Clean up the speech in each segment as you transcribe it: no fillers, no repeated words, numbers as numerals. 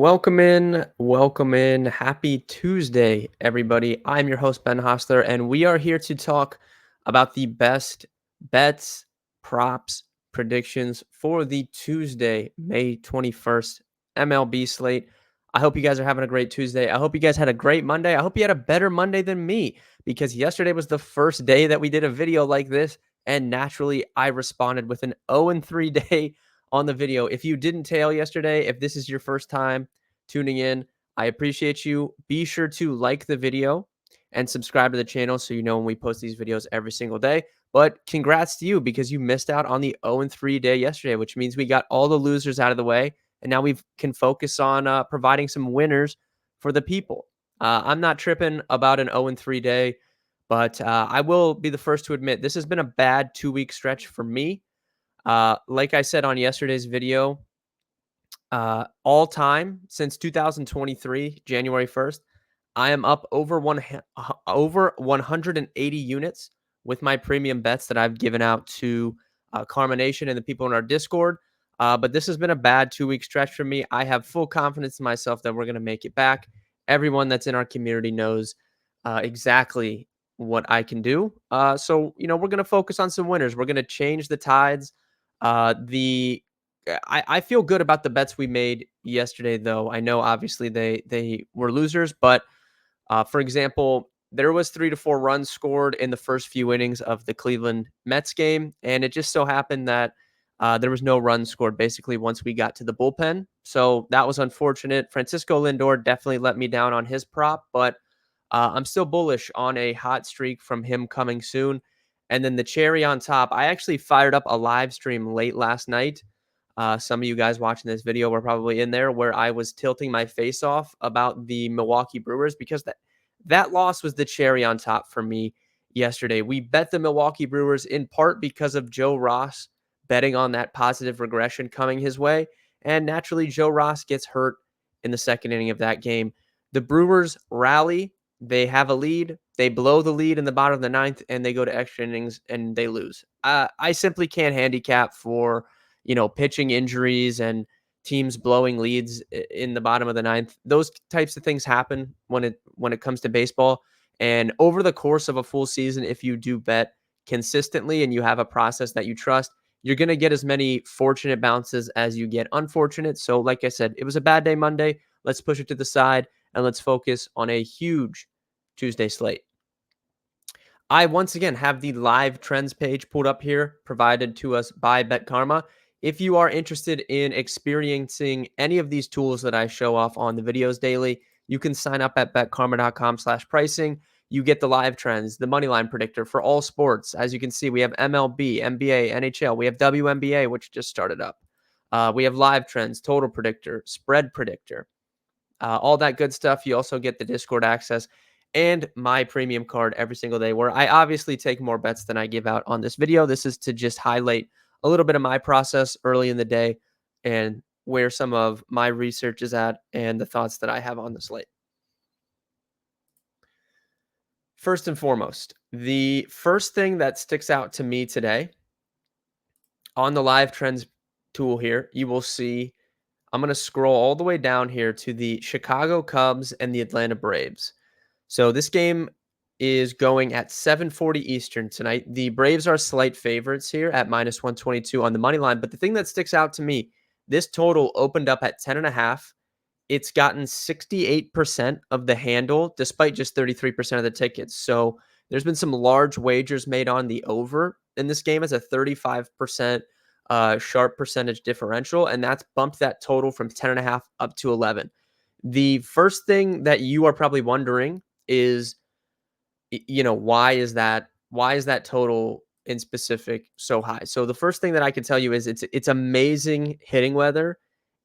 Welcome in, welcome in. Happy Tuesday, everybody. I'm your host, Ben Hostler, and we are here to talk about the best bets, props, predictions for the Tuesday, May 21st MLB slate. I hope you guys are having a great Tuesday. I hope you guys had a great Monday. I hope you had a better Monday than me because yesterday was the first day that we did a video like this, and naturally, I responded with an 0-3 day on the video. If you didn't tail yesterday, if this is your first time tuning in, I appreciate you. Be sure to like the video and subscribe to the channel so you know when we post these videos every single day. But congrats to you because you missed out on the 0-3 day yesterday, which means we got all the losers out of the way. And now we can focus on providing some winners for the people. I'm not tripping about an 0-3 day, but I will be the first to admit this has been a bad 2 week stretch for me. Like I said on yesterday's video, all time since 2023, January 1st, I am up over 180 units with my premium bets that I've given out to Karma Nation and the people in our Discord. But this has been a bad 2 week stretch for me. I have full confidence in myself that we're going to make it back. Everyone that's in our community knows exactly what I can do. We're going to focus on some winners. We're going to change the tides. I feel good about the bets we made yesterday, though. I know obviously they were losers, but for example, there was 3 to 4 runs scored in the first few innings of the Cleveland Mets game, and it just so happened that there was no runs scored basically once we got to the bullpen. So that was unfortunate. Francisco Lindor definitely let me down on his prop, but I'm still bullish on a hot streak from him coming soon. And then the cherry on top, I actually fired up a live stream late last night. Some of you guys watching this video were probably in there where I was tilting my face off about the Milwaukee Brewers because that loss was the cherry on top for me yesterday. We bet the Milwaukee Brewers in part because of Joe Ross betting on that positive regression coming his way. And naturally, Joe Ross gets hurt in the second inning of that game. The Brewers rally. They have a lead. They blow the lead in the bottom of the ninth, and they go to extra innings and they lose. I simply can't handicap for pitching injuries and teams blowing leads in the bottom of the ninth. Those types of things happen when it comes to baseball. And over the course of a full season, if you do bet consistently and you have a process that you trust, you're going to get as many fortunate bounces as you get unfortunate. So, like I said, it was a bad day Monday. Let's push it to the side and let's focus on a huge Tuesday slate. I once again have the live trends page pulled up here, provided to us by Bet Karma. If you are interested in experiencing any of these tools that I show off on the videos daily, you can sign up at betkarma.com/pricing. You get the live trends, the money line predictor for all sports. As you can see, we have MLB, NBA, NHL. We have WNBA, which just started up. We have live trends, total predictor, spread predictor, all that good stuff. You also get the Discord access and my premium card every single day, where I obviously take more bets than I give out on this video. This is to just highlight a little bit of my process early in the day and where some of my research is at and the thoughts that I have on the slate. First and foremost, the first thing that sticks out to me today on the live trends tool here, you will see I'm going to scroll all the way down here to the Chicago Cubs and the Atlanta Braves. So this game is going at 7:40 Eastern tonight. The Braves are slight favorites here at -122 on the money line. But the thing that sticks out to me, this total opened up at 10.5. It's gotten 68% of the handle, despite just 33% of the tickets. So there's been some large wagers made on the over in this game as a 35% sharp percentage differential, and that's bumped that total from 10.5 up to 11. The first thing that you are probably wondering is, why is that total in specific so high? So the first thing that I can tell you is it's amazing hitting weather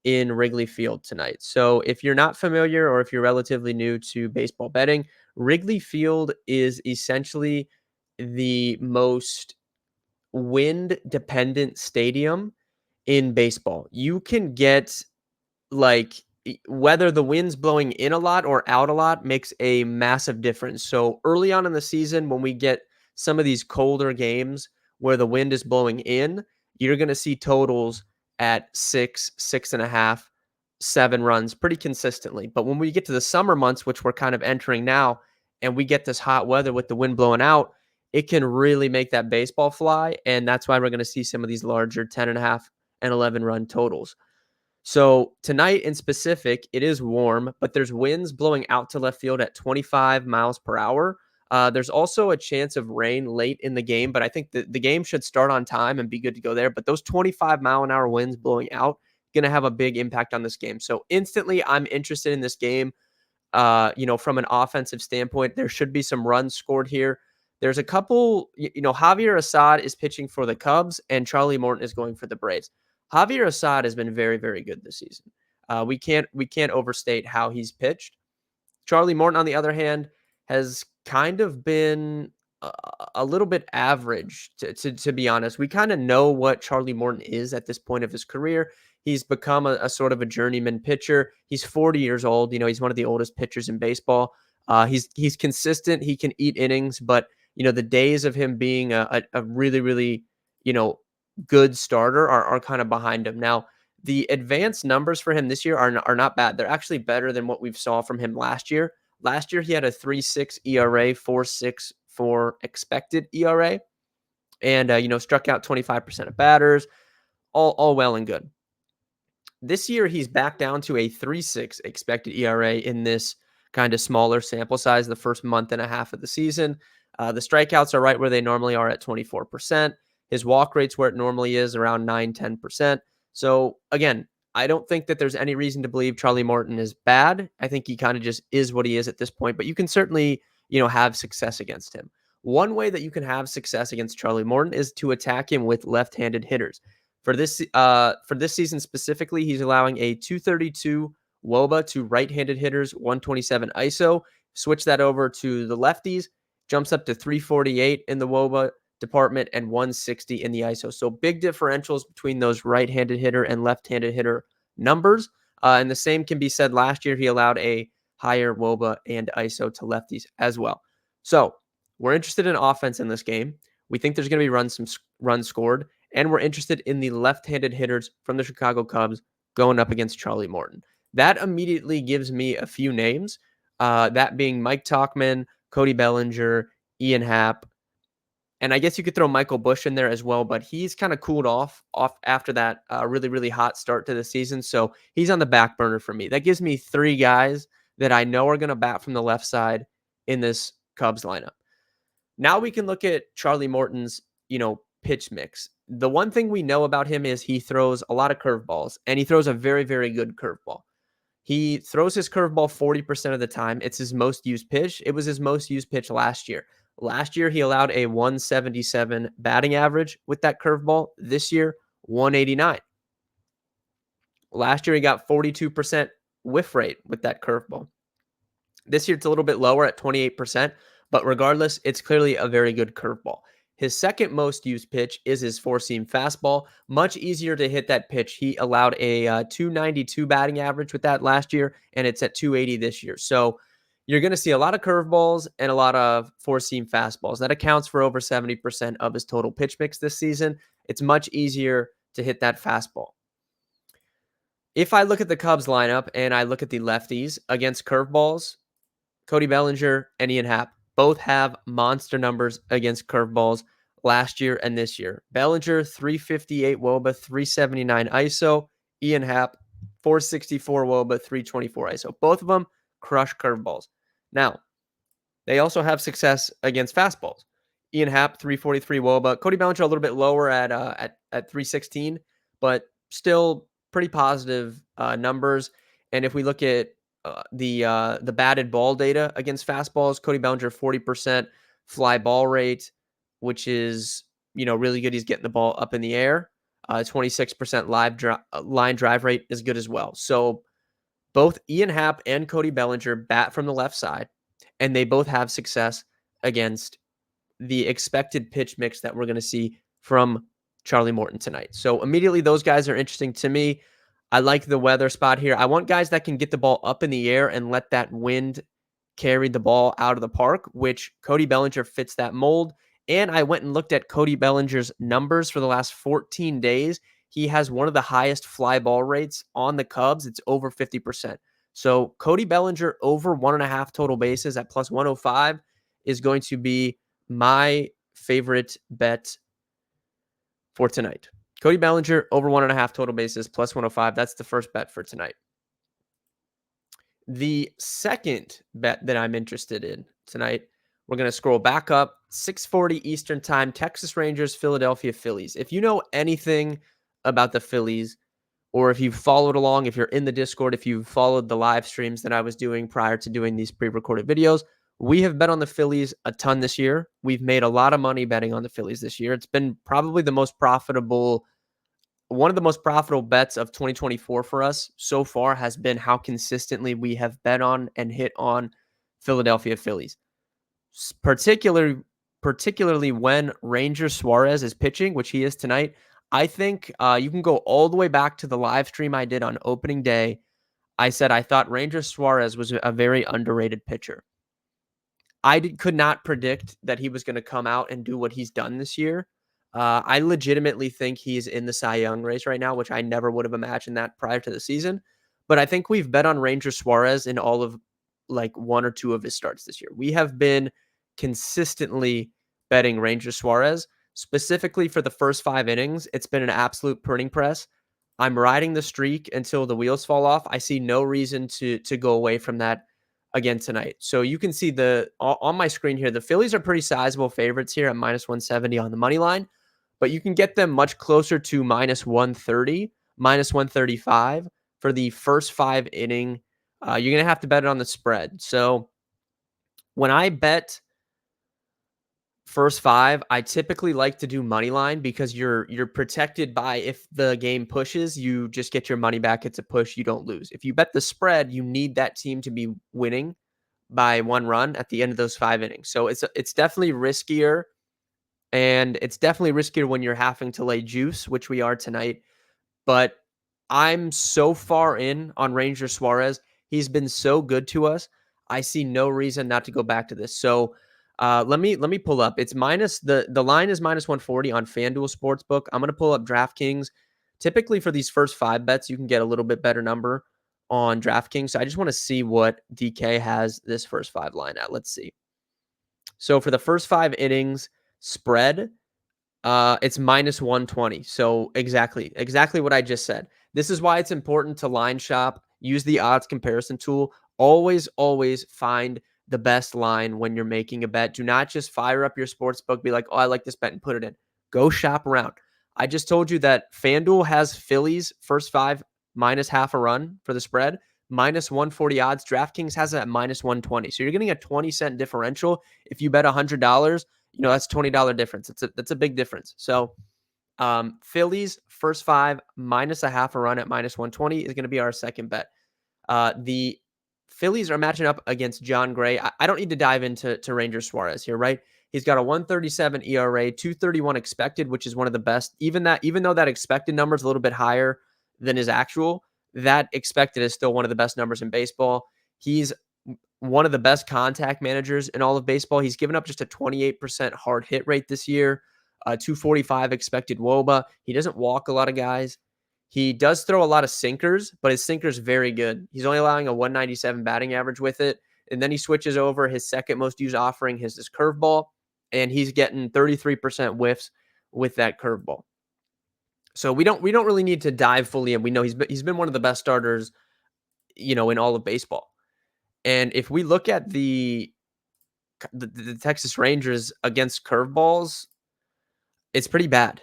in Wrigley Field tonight. So if you're not familiar or if you're relatively new to baseball betting, Wrigley Field is essentially the most wind dependent stadium in baseball. You can get like whether the wind's blowing in a lot or out a lot makes a massive difference. So early on in the season, when we get some of these colder games where the wind is blowing in, you're going to see totals at 6, 6.5, 7 runs pretty consistently. But when we get to the summer months, which we're kind of entering now, and we get this hot weather with the wind blowing out, it can really make that baseball fly. And that's why we're going to see some of these larger 10.5 and 11 run totals. So tonight in specific, it is warm, but there's winds blowing out to left field at 25 miles per hour. There's also a chance of rain late in the game, but I think the game should start on time and be good to go there. But those 25-mile-an-hour winds blowing out going to have a big impact on this game. So instantly, I'm interested in this game. From an offensive standpoint, there should be some runs scored here. There's a couple, Javier Assad is pitching for the Cubs and Charlie Morton is going for the Braves. Javier Assad has been very, very good this season. We can't overstate how he's pitched. Charlie Morton, on the other hand, has kind of been a little bit average, to be honest. We kind of know what Charlie Morton is at this point of his career. He's become a sort of a journeyman pitcher. He's 40 years old. He's one of the oldest pitchers in baseball. He's consistent. He can eat innings, but the days of him being a really, really, good starter are kind of behind him. Now, the advanced numbers for him this year are not bad. They're actually better than what we've saw from him last year. Last year, he had a 3.6 ERA, 4.64 expected ERA, and struck out 25% of batters. All well and good. This year, he's back down to a 3.6 expected ERA in this kind of smaller sample size the first month and a half of the season. The strikeouts are right where they normally are at 24%. His walk rate's where it normally is, around 9-10%. So, again, I don't think that there's any reason to believe Charlie Morton is bad. I think he kind of just is what he is at this point, but you can certainly, have success against him. One way that you can have success against Charlie Morton is to attack him with left-handed hitters. For this season specifically, he's allowing a 232 WOBA to right-handed hitters, 127 ISO. Switch that over to the lefties, jumps up to 348 in the WOBA department and 160 in the ISO. So big differentials between those right-handed hitter and left-handed hitter numbers. And the same can be said last year. He allowed a higher WOBA and ISO to lefties as well. So we're interested in offense in this game. We think there's going to be some runs scored, and we're interested in the left-handed hitters from the Chicago Cubs going up against Charlie Morton. That immediately gives me a few names, that being Mike Tauchman, Cody Bellinger, Ian Happ, and I guess you could throw Michael Busch in there as well, but he's kind of cooled off after that really, really hot start to the season. So he's on the back burner for me. That gives me 3 guys that I know are going to bat from the left side in this Cubs lineup. Now we can look at Charlie Morton's, pitch mix. The one thing we know about him is he throws a lot of curveballs, and he throws a very, very good curveball. He throws his curveball 40% of the time. It's his most used pitch. It was his most used pitch last year. Last year, he allowed a 177 batting average with that curveball. This year, 189. Last year, he got 42% whiff rate with that curveball. This year, it's a little bit lower at 28%, but regardless, it's clearly a very good curveball. His second most used pitch is his four-seam fastball. Much easier to hit that pitch. He allowed a 292 batting average with that last year, and it's at 280 this year. So you're going to see a lot of curveballs and a lot of four-seam fastballs. That accounts for over 70% of his total pitch mix this season. It's much easier to hit that fastball. If I look at the Cubs lineup and I look at the lefties against curveballs, Cody Bellinger and Ian Happ both have monster numbers against curveballs last year and this year. Bellinger, 358 WOBA, 379 ISO. Ian Happ, 464 WOBA, 324 ISO. Both of them crush curveballs. Now, they also have success against fastballs. Ian Happ, 343 WOBA. Cody Bellinger, a little bit lower at 316, but still pretty positive numbers. And if we look at the batted ball data against fastballs, Cody Bellinger 40% fly ball rate, which is really good. He's getting the ball up in the air. 26% line drive rate is good as well. So both Ian Happ and Cody Bellinger bat from the left side, and they both have success against the expected pitch mix that we're going to see from Charlie Morton tonight. So immediately those guys are interesting to me. I like the weather spot here. I want guys that can get the ball up in the air and let that wind carry the ball out of the park, which Cody Bellinger fits that mold. And I went and looked at Cody Bellinger's numbers for the last 14 days. he has one of the highest fly ball rates on the Cubs. It's over 50%. So Cody Bellinger over 1.5 total bases at plus 105 is going to be my favorite bet for tonight. Cody Bellinger over 1.5 total bases plus 105. That's the first bet for tonight. The second bet that I'm interested in tonight, we're going to scroll back up, 6:40 Eastern Time, Texas Rangers, Philadelphia Phillies. If you know anything about the Phillies, or if you've followed along, if you're in the Discord, if you've followed the live streams that I was doing prior to doing these pre-recorded videos, we have bet on the Phillies a ton this year. We've made a lot of money betting on the Phillies this year. It's been probably one of the most profitable bets of 2024 for us so far has been how consistently we have bet on and hit on Philadelphia Phillies. Particularly when Ranger Suarez is pitching, which he is tonight. I think you can go all the way back to the live stream I did on opening day. I said I thought Ranger Suarez was a very underrated pitcher. Could not predict that he was going to come out and do what he's done this year. I legitimately think he's in the Cy Young race right now, which I never would have imagined that prior to the season. But I think we've bet on Ranger Suarez in all of like one or two of his starts this year. We have been consistently betting Ranger Suarez, specifically for the first 5 innings. It's been an absolute printing press. I'm riding the streak until the wheels fall off. I see no reason to go away from that again tonight. So you can see on my screen here, the Phillies are pretty sizable favorites here at minus 170 on the money line, but you can get them much closer to minus 130, minus 135 for the first 5 inning. You're going to have to bet it on the spread. So when I bet first 5, I typically like to do money line because you're protected by, if the game pushes, you just get your money back. It's a push, you don't lose. If you bet the spread, you need that team to be winning by 1 run at the end of those 5 innings. So it's definitely riskier, and it's definitely riskier when you're having to lay juice, which we are tonight. But I'm so far in on Ranger Suarez. He's been so good to us. I see no reason not to go back to this. So let me pull up. It's minus the line is minus 140 on FanDuel Sportsbook. I'm going to pull up DraftKings. Typically for these first 5 bets, you can get a little bit better number on DraftKings. So I just want to see what DK has this first 5 line at. Let's see. So for the first 5 innings spread, it's minus 120. So exactly what I just said. This is why it's important to line shop, use the odds comparison tool. Always find the best line when you're making a bet. Do not just fire up your sports book, be like, oh, I like this bet, and put it in. Go shop around. I just told you that FanDuel has Phillies first 5 minus half a run for the spread, minus 140 odds. DraftKings has it at minus 120. So you're getting a 20-cent differential. If you bet $100, that's $20 difference. That's a big difference. So Phillies first 5 minus a half a run at minus 120 is going to be our second bet. The Phillies are matching up against John Gray. I don't need to dive into Ranger Suarez here, right? He's got a 137 ERA, 231 expected, which is one of the best. Even though that expected number is a little bit higher than his actual, that expected is still one of the best numbers in baseball. He's one of the best contact managers in all of baseball. He's given up just a 28% hard hit rate this year, 245 expected WOBA. He doesn't walk a lot of guys. He does throw a lot of sinkers, but his sinker's very good. He's only allowing a 197 batting average with it. And then he switches over. His second most used offering is his curveball, and he's getting 33% whiffs with that curveball. So we don't really need to dive fully in. We know he's been one of the best starters, in all of baseball. And if we look at the Texas Rangers against curveballs, it's pretty bad.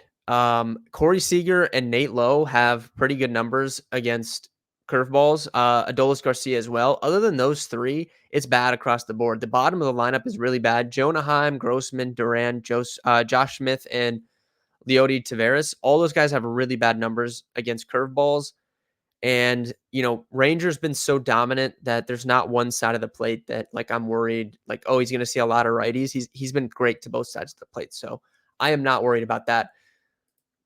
Corey Seager and Nate Lowe have pretty good numbers against curveballs. Adolis Garcia as well. Other than those 3, it's bad across the board. The bottom of the lineup is really bad. Jonah Heim, Grossman, Duran, Josh Smith, and Leody Taveras. All those guys have really bad numbers against curveballs. And, Ranger's been so dominant that there's not one side of the plate that, I'm worried, he's going to see a lot of righties. He's been great to both sides of the plate. So I am not worried about that.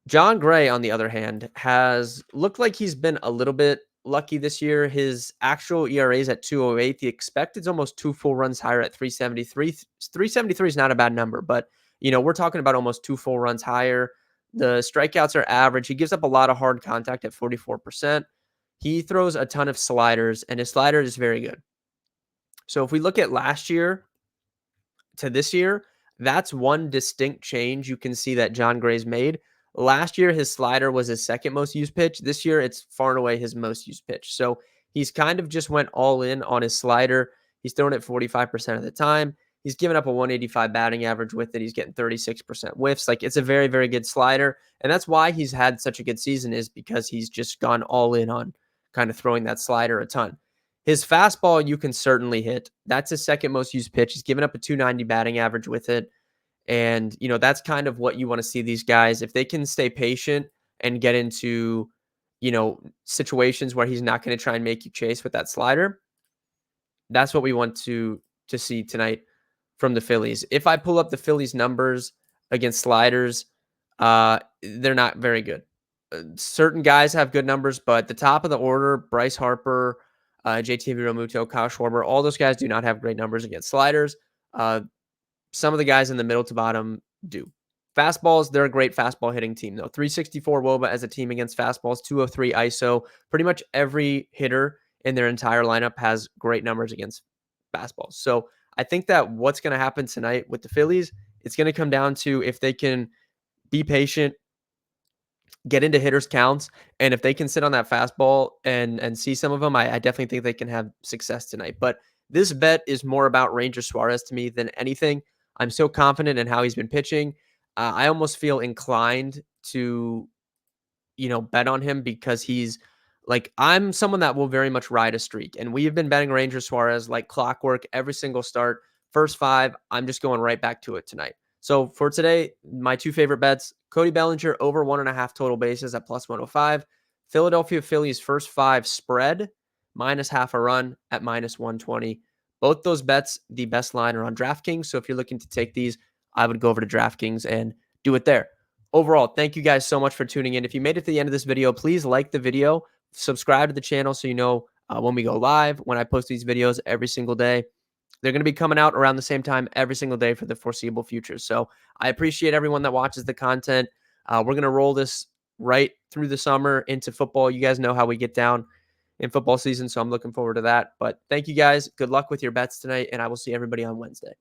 John Gray, on the other hand, has looked like he's been a little bit lucky this year. His actual ERA is at 208. The expected is almost 2 full runs higher at 373. 373 is not a bad number, but, we're talking about almost 2 full runs higher. The strikeouts are average. He gives up a lot of hard contact at 44%. He throws a ton of sliders, and his slider is very good. So if we look at last year to this year, that's one distinct change you can see that John Gray's made. Last year, his slider was his second most used pitch. This year, it's far and away his most used pitch. So he's kind of just went all in on his slider. He's thrown it 45% of the time. He's given up a 185 batting average with it. He's getting 36% whiffs. Like, it's a very, very good slider. And that's why he's had such a good season, is because he's just gone all in on kind of throwing that slider a ton. His fastball, you can certainly hit. That's his second most used pitch. He's given up a 290 batting average with it. And, that's kind of what you want to see these guys. If they can stay patient and get into, situations where he's not going to try and make you chase with that slider, that's what we want to see tonight from the Phillies. If I pull up the Phillies numbers against sliders, they're not very good. Certain guys have good numbers, but the top of the order, Bryce Harper, JT Realmuto, Kyle Schwarber, all those guys do not have great numbers against sliders. Some of the guys in the middle to bottom do. Fastballs, they're a great fastball hitting team, though. 364 WOBA as a team against fastballs, 203 ISO. Pretty much every hitter in their entire lineup has great numbers against fastballs. So I think that what's going to happen tonight with the Phillies, it's going to come down to if they can be patient, get into hitters' counts, and if they can sit on that fastball and see some of them, I definitely think they can have success tonight. But this bet is more about Ranger Suarez to me than anything. I'm so confident in how he's been pitching. I almost feel inclined to, bet on him because he's like, I'm someone that will very much ride a streak. And we have been betting Ranger Suarez like clockwork every single start. First five, I'm just going right back to it tonight. So for today, my two favorite bets: Cody Bellinger over 1.5 total bases at plus 105. Philadelphia Phillies first five spread minus half a run at minus 120. Both those bets, the best line, are on DraftKings. So if you're looking to take these, I would go over to DraftKings and do it there. Overall, thank you guys so much for tuning in. If you made it to the end of this video, please like the video, subscribe to the channel so you know when we go live, when I post these videos every single day. They're going to be coming out around the same time every single day for the foreseeable future. So I appreciate everyone that watches the content. We're going to roll this right through the summer into football. You guys know how we get down in football season, so I'm looking forward to that. But thank you guys. Good luck with your bets tonight, and I will see everybody on Wednesday.